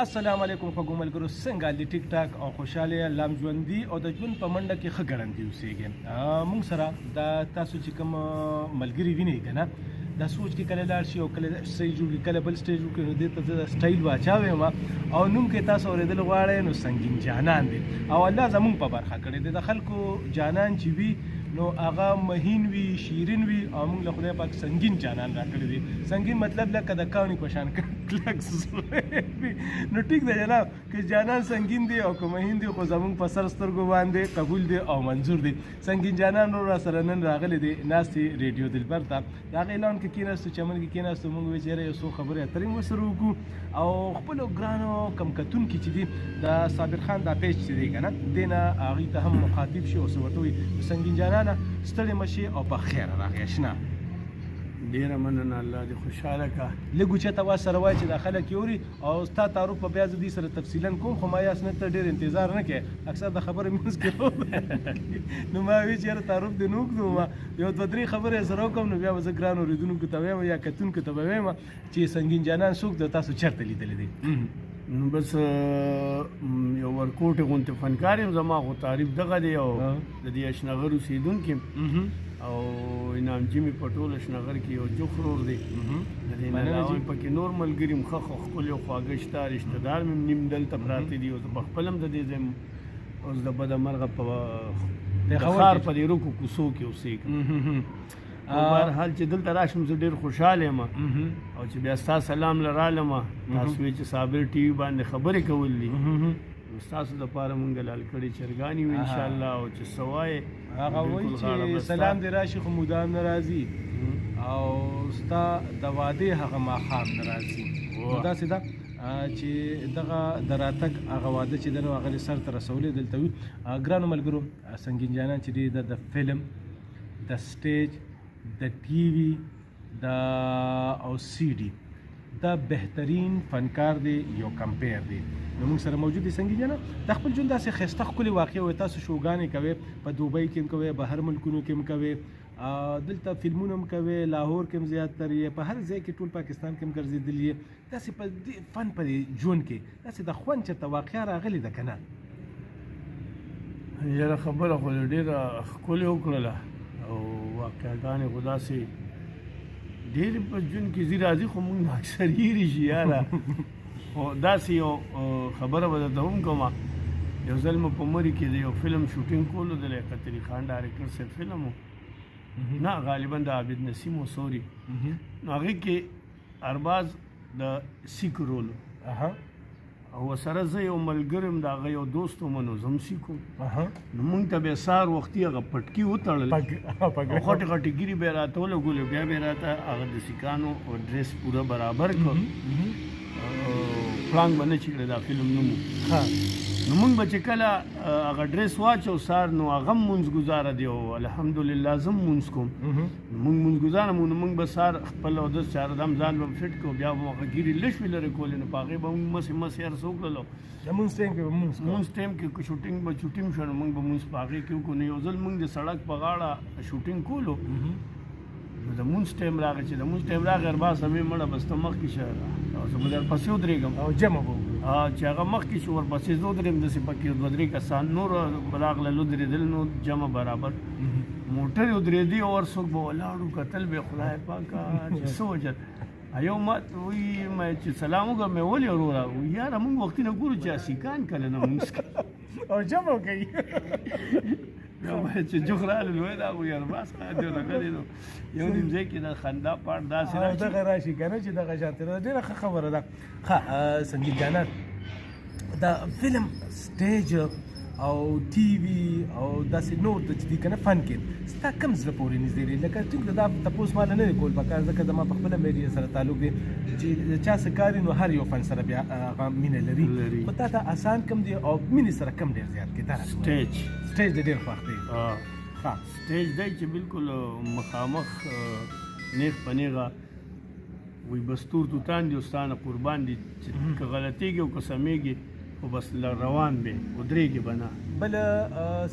السلام علیکم خوږو ملګرو، څنګه د ټیک ټاک او خوشاله لام ژوندي او د ژوند په منډه کې ښه ګړندي اوسېږي. موږ سره دا تاسو چې کوم ملګري وینئ که نه، دا سوچ کې کله لاړ شي او کله سټیج وکړي، کله بل سټیج وکړي، نو دې ته زه سټایل واچاوی یم او نوم کې تاسو اورېدل غواړئ نو سنګین جانان دی او الله زموږ په برخه کړی دی. د خلکو جانان چې وي نو هغه مهین وي، شیرین وي او موږ له خدای پاک سنګین جانان راکړی دی. سنګین مطلب لکه د کاڼي په شان کلک نو ټیک دی جناب، که جانان سنګین دی او که مهین دی خو زموږ په سر سترګو باندې قبول دی او منظور دی. سنګین جانان نور راسره نن راغلی دی، ناست ریډیو دلبر ته. د هغه اعلان کې کېناستو، چمن کې کېناستو، موږ وایو چې یاره یو څو خبرې اترې ورسره وکړو او خپلو ګرانو کم کتونکي چې دي د صابر خان دا پیج چې دی که نه، دې نه هغوی ته هم مخاطب شي او څه ورته وایي سنګین جانان ستړی مه شي او په خیره راغی اشنا. ډیره مننه، الله دې خوشحاله کا. لږ اوچته اواز سره وایه چې دا خلک یې اوري او ستا تعارف به بیا زه دوی سره تفصیلا کوم، خو ما یاس نه ته ډېر انتظار نه کوې، اکثر د خبرې منځ کې نو ما وایي چې یاره تعارف دې نه وکړو، ما یو دوه درې خبرې سره وکړم نو بیا به زه ګران اورېدونکو ته وایم یا کتونکو ته به وایم چې سنګین جانان څوک دی، تاسو چېرته لیدلی دی؟ نو بس یو ورکوټې غوندې فنکار یم، زما خو تعریف دغه دی او د دې اشنغر اوسېدونکی یم او انعام جیمي په ټول اشنغر کې یو جوخ ورور دی. د دې نه علاوه پکې نور ملګري م ښه ښکلي او خواږه شته، رشته دار مې نیم دلته پراته دي او زه په خپل هم د دې ځای اوس د بده مرغه په د ښار په دې رکو کوڅو کې اوسېږم. بهرحال چې دلته راشم زه ډېر خوشحاله یم او چې بیا ستا سلام له رالم، تاسو وایي چې صابر ټي وي باندې خبرې کول دي، نو ستاسو دپاره مونږ لال کړي چرګانې وي انشاءالله او چې څه وایې هغه وایي چې سلام دې راشي خو مدام نه راځي او ستا د واده هغه ماښام نه راځي. نو داسې ده چې دغه د راتګ هغه واده چې دی نو هغه دې سر ته رسولی دلته وي. ګرانو ملګرو، سنګین جانان چې دی د فلم، د سټیج، د ټي وي، د او سی ډي دا بهترین فنکار دی، یو کمپیر دی. نو موږ سره موجود دی سنګین جانان. د خپل ژوند داسې ښایسته ښکلې واقع وایي، تاسو شوګانې کوئ، په دوبۍ کې هم کوئ، بهر ملکونو کې هم کوئ، دلته فلمونه هم کوئ، لاهور کې هم زیاتتر یې، په هر ځای کې ټول پاکستان کې هم ګرځېدلي یې. داسې په دې فن په دې ژوند کې داسې د خوند چېرته واقعه راغلې ده که نه؟ یاره خبره خو ډېره ښکلې وکړله او واقعګانې خو داسې ډېرې په ژوند کې ځي راځي، خو مونږ نه اکثر هېرې شي یاره. خو داسې یو خبره به درته هم کومه، یو ځل مو په مري کې د یو فلم شوټینګ کولو د لیاقت علي خان ډایرکټر صاحب فلم و، نه غالبا د عابد نسیم و، سوري، نو هغې کې ارباز د سیک رول او سره زه یو ملګری م، د هغه یو دوست وم نو زه هم سیک وم. نو مونږ ته بیا سهار وختي هغه پټکي وتړل او غټې غټې ګیرې بیا راته ولګولې، بیا بیا راته هغه د سیکانو ډرېس پوره برابر کړ، پړانګ به نه چې کړی دا فلم نوم و. نو مونږ به چې کله هغه ډرېس واچو سهار نو هغه هم مونځ ګزاره دی او الحمدلله زه هم مونځ کوم. نو مونږ مونځ ګزاره مو، نو مونږ به سهار خپل اودس چهاردم ځان به فټ کړو، بیا به هغه ګیرې لږ وي لرې کولې، نو په هغې به مونږ مسې مسې هر څه وکړلو. د مونځ ټایم کې به مونځ ټایم کې شوټینګ به شوټینګ شو نو مونږ به مونځ په هغې کې وکړو. نو یو ځل مونږ د سړک په غاړه شوټینګ کولو، نو د مونځ ټایم راغی، چې د مونځ ټایم راغی ارباز همې مړه بس ته مخکې شه او زه به درپسې ودرېږم او جمع به وکړو. چې هغه مخکې شو ورپسې زه ودرېږم، داسې پکې دوه درې کسان نور راغلل ودرېدل، نو جمع برابر موټر یې ودرېدي او ور څوک به ولاړ و، کتل به یې خدای پاکه چې څه وجل یو ما وایي چې سلام وکړم، مې ولې وروره وایي یاره مونږ وختي نه ګورو چې سیکان کله نه مونځ کوي او جمع کوي. بیا وایي چې جوخ رالل وایي دا خو ارباز دی راغلی نو یو نیم ځای کې د خندا پاټ داسې او دغه راشي که نه چې دغه شانتې ده، ډېره ښه خبره ده. ښه سنګین جانان، د فلم، سټیج او ټي وي او داسې نور چې دي که نه فن کې ستا کوم زړه پورې نږدې دی؟ لکه ټیک ده، دا تپوس ماله نه دی کول پکار، ځکه زما په خپله میډیا سره تعلق دی چې د چا څه کار نو هر یو فن سره بیا هغه مینه لري، خو تا ته اسان کم دی او مینې سره کم ډېر زیات کې؟ دا سټیج دې ډېر خوښ دی. ښه سټیج دی چې بالکل مخامخ نیغ په نیغه وایي بستور توتان دي او ستا نه قربان دي، چې که غلطېږي او که سمېږي خو بس روان به ودرېږي به نه. بل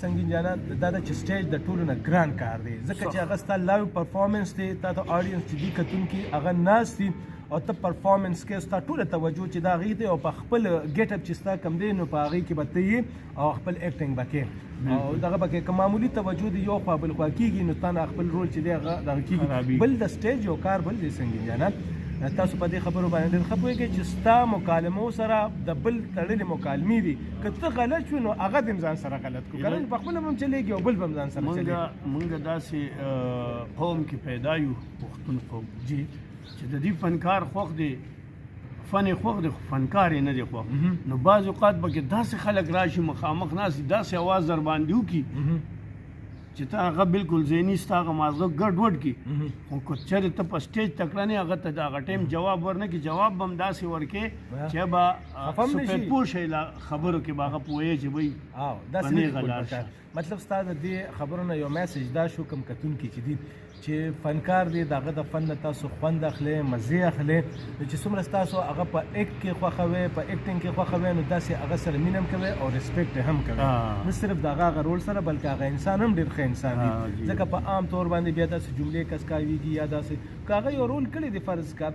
سنګین جانان، دا ده چې سټیج د ټولو نه ګران کار دی، ځکه چې هغه ستا لایو پرفارمنس دی، تا ته آډینس چې دي کتونکي هغه ناست دي او ته پرفارمنس کې ستا ټوله توجه چې دا غي دی او په خپل ګیټ اپ چې ستا کم دی نو په هغې کې به ته یې او خپل ایکټینګ به کې او دغه به کې که معمولي توجه دی یو خوا بل خوا کېږي نو تا نه خپل رول چې دی هغه دغه کېږي بل د سټیج یو کار بل دی سنګین جانان تاسو په دې خبرو باندې ډېر ښه پوهېږئ چې ستا مکالمو سره د بل تړلې مکالمې دي که ته غلط شو نو هغه دې هم ځان سره غلط کړو که نه په خپله به هم چلېږي او بل به هم ځان سره چلېږي مونږ داسې قوم کې پیدا یو پښتون قوم جی چې د دې فنکار خوښ دی فن یې خوښ دی خو فنکار یې نه دی خوښ نو بعض اوقات به کې داسې خلک راشي مخامخ ناست داسې اواز در باندې وکړي چې ته هغه بالکل ذهني ستا هغه مازغه ګډوډ کړي خو که چېرې ته په سټیج تکړه نه هغه ته د هغه ټایم جواب ورنه کړي جواب به هم داسې ورکړې چې به سپېد پوه شي خبرو کې به هغه پوهېږي چې وایي مطلب ستا د دې خبرو نه یو میسج دا شو کوم کتونکي چې دي چې فنکار دی دغه د فن نه تاسو خوند اخلئ مزې اخلئ نو چې څومره ستاسو هغه په ایکټ کې خوښوئ په ایکټینګ کې خوښوئ نو داسې هغه سره مینه هم کوئ او ریسپیکټ هم کوئ نه صرف د هغه رول سره بلکې هغه انسان هم ډېر ښه انسان دی ځکه په عام طور باندې بیا داسې جملې کس کاویږي یا داسې که هغه یو رول کړی دی فرض کا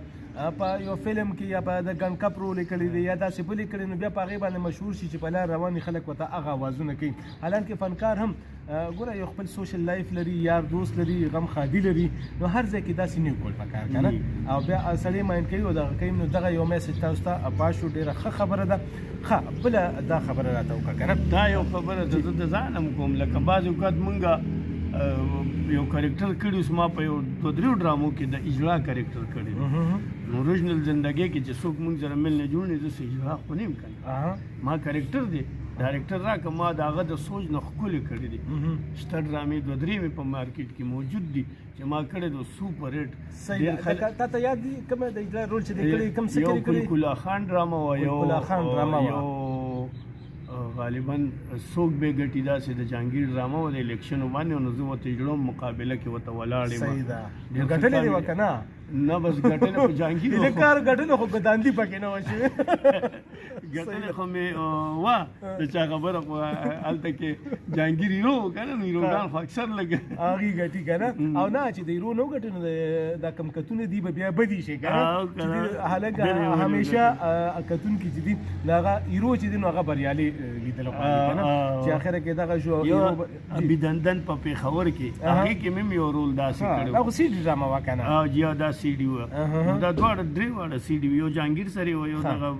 په یو فلم کې یا په د ګن کپ رول کړی دی یا داسې بلې کړی نو بیا په هغې باندې مشهور شي چې په لار رواني خلک ورته هغه اوازونه کوي حالانکه فنکار هم ګوره یو خپل سوشل لایف لري یار دوست لري غم خادي لري نو هر ځای کې داسې نه کول پکار که نه او بیا سړی ماین کوي او دغه کوي نو دغه یو میسج تاسو ته پاشو ډېره ښه خبره ده ښه بله دا خبره راته وکړه که نه دا یو خبره ده زه د ځان هم کوم لکه بعض اوقات مونږ یو کریکټر کړي اوس ما په یو 2-3 ډرامو کې د اجرا کریکټر کړی نو اوریجنل زندګۍ کې چې څوک مونږ سره مل نه جوړ نه زه اجرا خو نه یم کړی ما کریکټر دی ډایرکټر راکه ما د هغه د سوچ نه ښکلې کړي دي شته ډرامې 2-3 مې په مارکیټ کې موجود دي چې ما کړی د سوپر هټ صحیح تا ته یاد دي کومه د اجرا رول چې دی کړی کوم څه کړی یو کلا خان ډرامه و یو غالبا څوک به ګټي داسې د جهانګیر ډرامه و د الیکشن باندې نو زه ورته جوړوم مقابله کې ورته ولاړ یم صحیح ده ګټلې دی وکه نه نه بس ګټلې خو جهانګیر د کار ګټلې خو ګداندي پکې نه وشي ګټلې خو مې وا د چا خبره خو هلته کې جهانګیر هیرو که نه نو هیروګان خو اکثر لږ هغې ګټي که نه او نه چې د هیرو نه وګټي نو دا کم کتونه دي به بیا بدي شي که نه هلکه همیشه کتونکي چې دي نو هغه هیرو چې دي نو هغه بریالي لیدل غواړي که نه چې اخره کې دغه شو ابیدندن په پېښور کې هغې کې مې یو رول داسې کړی دا خو سی ډي ډرامه وه که نه دا سی ډي وه دا دواړه درې واړه سی ډي یو جهانګیر سره وه یو دغه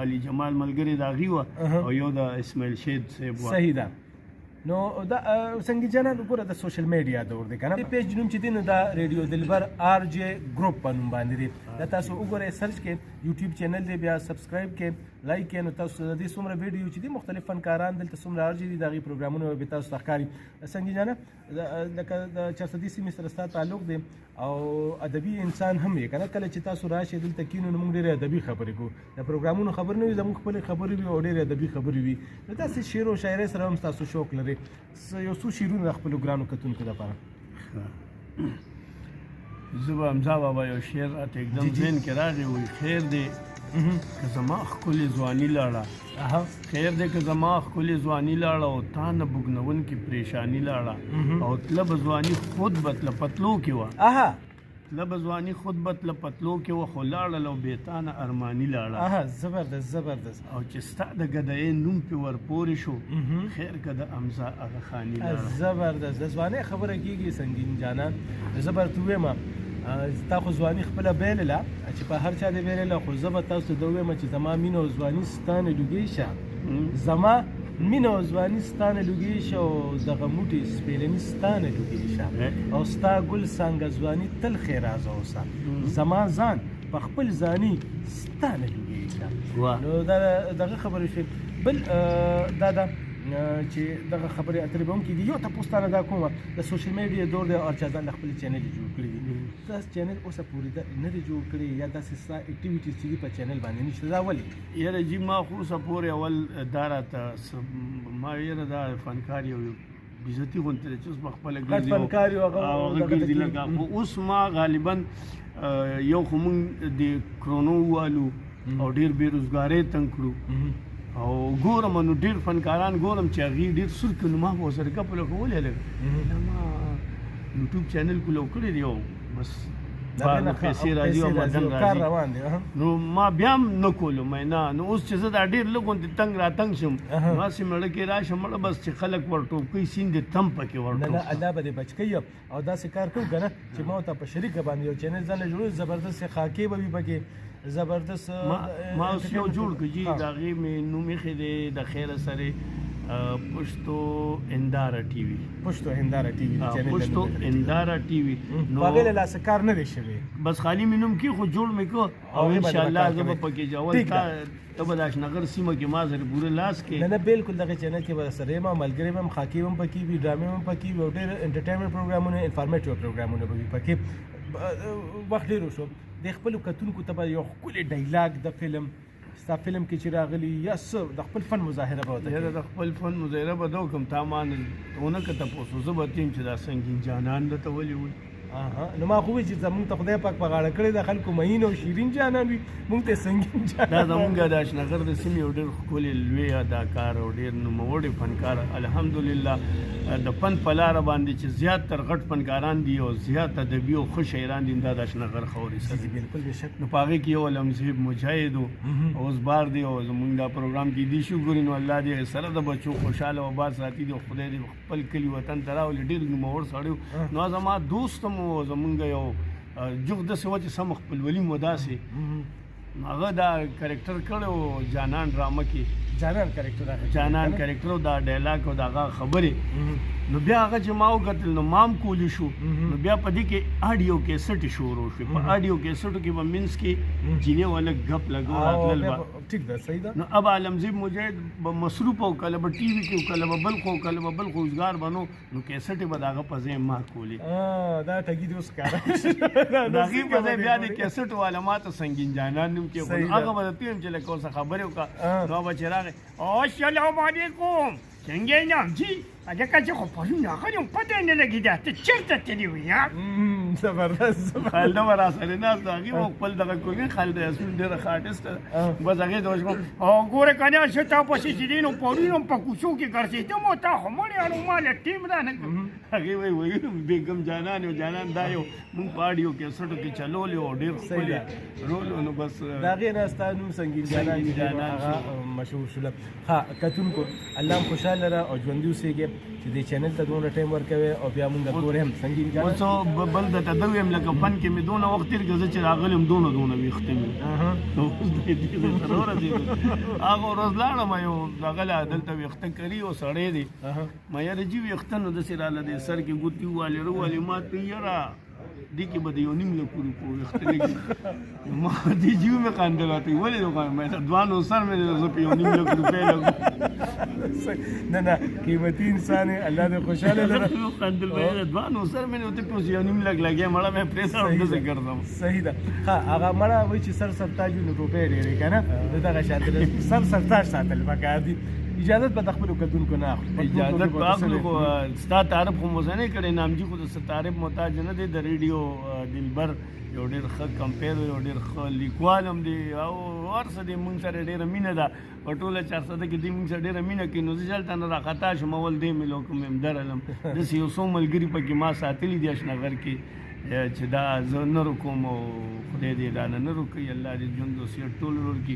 علي جمال ملګری د هغې وه او یو د اسماعیل شید صاحب وه صحیح ده نو دا سنگی جانان وګوره د سوشل میډیا دور دی کنه پیج نوم چې دی نو دا ریډیو دلبر آر جے ګروپ په نوم باندې دی دا تاسو وګورئ سرچ کې یوټیوب چینل دی بیا سبسکرایب کې لایک کې نو تاسو د دې څومره ویډیو چې دي مختلف فنکاران دلته څومره ارجی دي دغه پروګرامونه به تاسو ښکاري سنگی جانه لکه د 400 سیمې سره ستاسو تعلق دی او ادبي انسان هم یې کنه کله چې تاسو راشئ دلته کینو نو موږ ډېرې ادبي خبرې کوو د پروګرامونو خبر نه وي زموږ خپلې خبرې وي او ډېرې ادبي خبرې وي نو تاسو شعر او شاعرۍ سره هم تاسو شوق لرئ یو څو شعرونه د خپلو ګرانو کتونکو لپاره زه به حمزه بابا یو شعر راته एकदम ذهن کې راغی وایي خیر دی که زما ښکلې ځواني لاړه خیر دی که زما ښکلې ځواني لاړه او تا نه بوږنونکې پریشاني لاړه او تله به ځواني خود به تله پتلو کې وه تله به ځواني خود به تله پتلو کې وه خو لاړله او بېتانه ارماني لاړه زبردست زبردست او چې ستا د ګدایۍ نوم پې ورپورې شو خیر که د حمزه هغه خاني لاړه زبردست د ځوانۍ خبره کېږي سنګین جانان زه به درته ووایم تا خو ځواني خپله بایلله چې په هر چا دې بایلله خو زه به تاسو ته ووایم چې زما مینه او ځواني ستا نه لوګۍ شه زما مینه او ځواني ستا نه لوګۍ شه او دغه موټې سپېلني ستا نه لوګۍ شه او ستا ګل څانګه ځواني تل ښېرازه اوسه زما ځان په خپل ځاني ستا نه لوګۍ شه نو دغه خبرې شوې بل دا ده چې دغه خبرې اترې به هم کېږي یو تپوس تانه دا کومه د سوشل میډیا دور دی هر چا ځان خپل چینل جوړ کړي دي تاسو چینل اوسه پورې نه دی جوړ کړی یا داسې ستا اکټیویټیز چې دي په چینل باندې نشته دا ولې یاره جي ما خو اوسه پورې اول دا راته ما یاره دا فنکار یو بېزتي غوندې دی چې اوس به خپله فنکار یو هغه ګرځي لږ خو اوس ما غالبا یو خو مونږ د کرونو والو او ډېر بېروزګارۍ تنګ کړو او ګورم نو ډېر فنکاران ګورم چې هغې ډېر سور کړي نو ما به ورسره ګپه لږ وولې لږ ما یوټیوب چینل کولو کړی دی او بس پیسې راځي او مدن کار راځي روان دی نو ما بیا هم نه کولو مې نه نو اوس چې زه دا ډېر لږ غوندې تنګ راتنګ شم ما سې مړه کې راشم مړه بس چې خلک ورټوپ کوي سیند دې تم پکې نه ورټوپ نه الله به دې بچ کوي او داسې کار کوو که نه چې ما ورته په شریکه باندې یو چینل ځانله جوړوي زبردست خاکې به وي پکې زبردست ما اوس یو جوړ کړ جي د هغې مې نوم ایښی دی د خیره سره پښتو انداره ټي وي پښتو هنداره ټي وي پښتو انداره ټي وي نو هغې له لاسه کار نه دی شوی بس خالي مې نوم کې خو جوړ مې کړو او انشاءالله زه به پکې اول ته به د اشنغر سیمه کې ما سره پوره لاس کې نه نه بالکل دغه چینل کې به سره یم ملګری به هم خاکې به هم پکې وي ډرامې به هم پکې وي او ډېر انټرټینمنټ پروګرامونه انفارمیټیو پروګرامونه به وي پکې وخت ډېر وشو د خپلو کتونکو ته به یو ښکلی ډایلاګ د فلم ستا فلم کې چې راغلی یا څه د خپل فن مظاهره به ورته د خپل فن مظاهره به دا وکړم تا ما ونه که تپوس زه به تیم چې دا سنګین جانان درته ولې وي نو ما خو چې زمونږ ته خدای پاک په غاړه کړی د خلکو مهین او شیرین جانان وي مونږ ته سنګین جانان دا زمونږ د اشنغر د سیمې یو ډېر ښکلی لوی اداکار او ډېر نوموړی فنکار الحمدلله د فن په لاره باندې چې زیات تر غټ فنکاران دي او زیات ادبي او ښه شاعران دي دا د اشنغر خاورې سره بالکل بېشک نو په هغې کې یو علم صاحب مجاهد و اوس بار دی او زمونږ دا پروګرام کې دي شو ګوري نو الله دې سره د بچو خوشحاله او آباد ساتي دي خدای دې خپل کلي وطن ته راولي ډېر نوموړ سړی نو زما دوست هم و زمونږ یو جوغ داسې وه چې سم خپلولي مو داسې هغه دا کرکټر کړی جانان ډرامه کې جانان کرکټر او دا ډایلاګ او دا هغه خبرې نو بیا هغه چې ما وکتل نو مام کولی شو نو بیا په دې کې اډیو کیسټ شروع شو په اډیو کیسټو کې به مینس کې جینې ولا غپ لګو راتلل با ټیک ده صحیح ده نو اب عالمزیب مجاهد به مصروف او کله به ټي وي کې کله به بل خو کله به بل خوځګار بنو نو کیسټ به داغه په ځای ما کولی دا ټګي دې اوس کار داغه په ځای بیا د کیسټ والا ما ته سنگین جانان نوم کې هغه به تیم چې له کوڅه خبرې وکړه نو به چې راغی السلام علیکم څنګه نام جی اگه کچه خب پارون ناخریم پته نلگیده ته چرت تلی وی یا زبردست خالده ورا سره ناس داغي مو خپل دغه کوګي خالده اسمن ډیره خاطست بس هغه دوش کوم او ګوره کنه شتا پسې چې دینو پورینو په کوڅو کې ګرځي ته مو تا همړې اړو مال ټیم را نه هغه وی بیگم جانان او جانان دایو مون پاډیو کې سټو کې چلول او ډیر خپل رول نو بس داغه ناستانو سنگین جانان مشهور شول ها کتونکو الله خوشاله را او ژوندۍ اوسېږي چې دې چینل ته دومره ټایم ورکوي او بیا مونږ ګورې هم سنگین جانان اوس بل د تدویم لکه فن کې مې دونه وخت تیر کړ چې راغلم دونه ویښته مې نو اوس دې ضرور دی هغه ورځ لاړم یو دغه دلته ویښته کړي او سړی دی ما یې رجی ویښته نو داسې راله دی سر کې ګوتې والې روالې ما ته یاره دې کې به د یو نیم لکو روپو ویښته ما دې جیو مې خندل راته ولې وکړم مې دوانو سر مې زه په یو نیم لک روپۍ لګو نه قیمتي انسان الله دې خوشاله لره خندل مې دوانو سر مې ته په یو نیم لک لګیا مړه مې پریسه هم داسې ګرځم صحیح ده ها هغه مړه وایي چې سر تاج نو روپۍ ډېرې که نه دغه شانتې سر تاج ساتل پکار دي اجازت به د خپلو کتونکو نه اخلو اجازت به اخلو خو ستا تعریف خو مو زه نه کړی نامجي خو د تعریف محتاج نه دی د ریډیو دلبر یو ډېر ښه کمپیر یو ډېر ښه لیکوال هم دی او هر څه دی مونږ سره ډېره مینه ده په ټوله 400 کې دی مونږ سره ډېره مینه کوي نو زه دلته نه راخطا شم اول دی مې لوکم یم درلم داسې یو څو ملګري پکې ما ساتلي دي اشنغر کې چې دا زه نه رکوم او خدای دې دا نه رکوي الله دې ژوند او صحت ټول ورکړي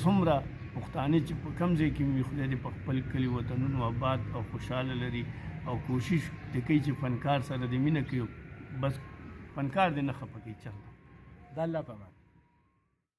څومره پښتانه چې په کوم ځای کې وي خدای دې په خپل کلي وطنونو آباد او خوشحاله لري او کوشش دې کوي چې فنکار سره دې مینه کوي بس فنکار دې نه خفه کوي چل د الله په امان